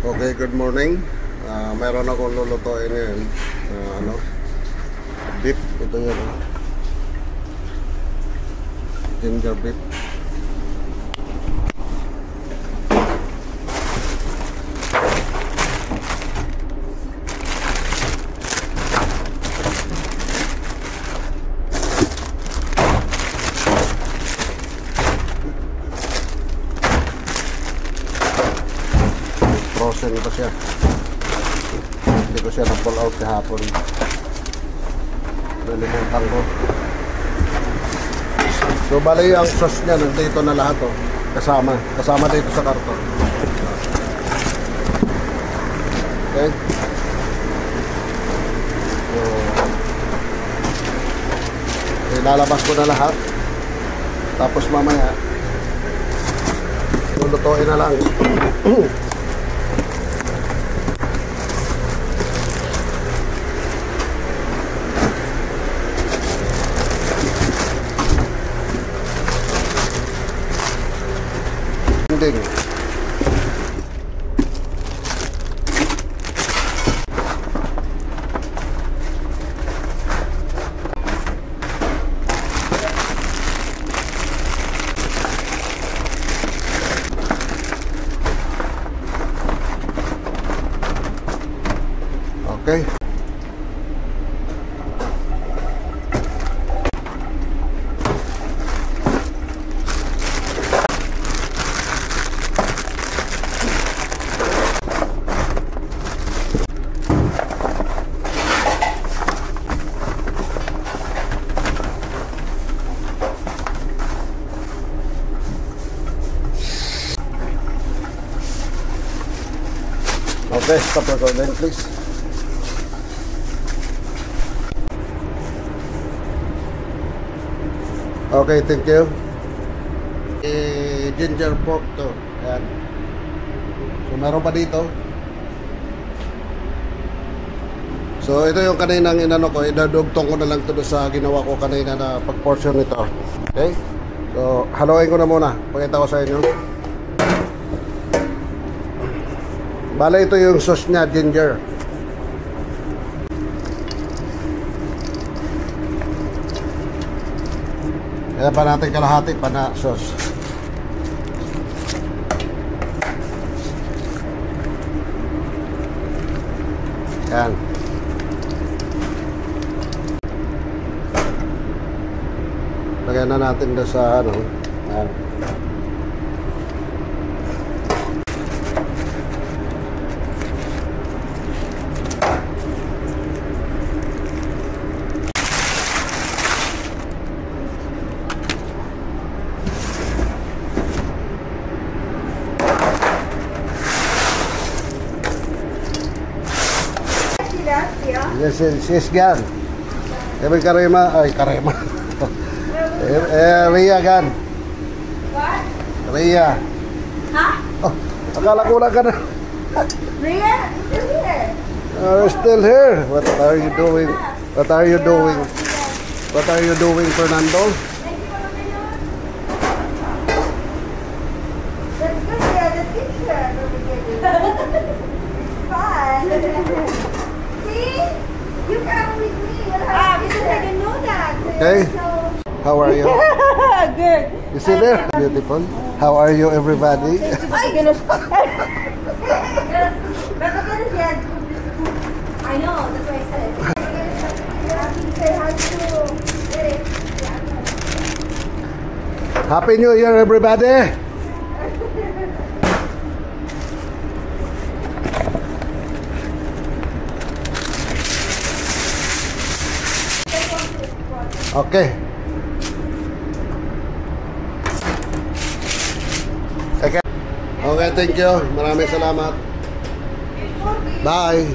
Okay, good morning. Meron akong lulutuin ngayon. Beef. Ito yun. Ginger beef. Frozen pa siya. Hindi ko siya na-pull out kahapon. Nalimutan ko. So bali ang sauce niya nandito na lahat oh. Kasama dito sa karton. Okay. So ilalabas ko na lahat. Tapos mamaya lulutuin na lang. Ending. Okay. Okay, stop recording please. Okay, thank you. Ginger pork to. Ayan. So meron pa dito. So ito yung kaninang inano ko, idadugtong ko na lang ito sa ginawa ko kanina na pag-portion nito. Okay? So haluin ko na muna. Pakita ko sa inyo. Bala ito yung sauce niya, ginger. Kaya pa natin kalahati pa na sauce. Yan. Lagyan na natin doon sa ano. Yan. Yes, gan. Sabi Karema, ay Karema. Ria gan. What? Ria. Ha? Oh, akala ko lang ka na. Ria, still here. You're still here. What are you doing? What are you doing? What are you doing, Fernando? That's good, yeah, the teacher. Fun. See? You come with me. Because I didn't know that. Okay. How are you? Good. You see there? Beautiful. How are you, everybody? Ay, goodness. I know, that's why I said it. Happy New Year, everybody! Okay. Okay, thank you. Maraming salamat. Bye.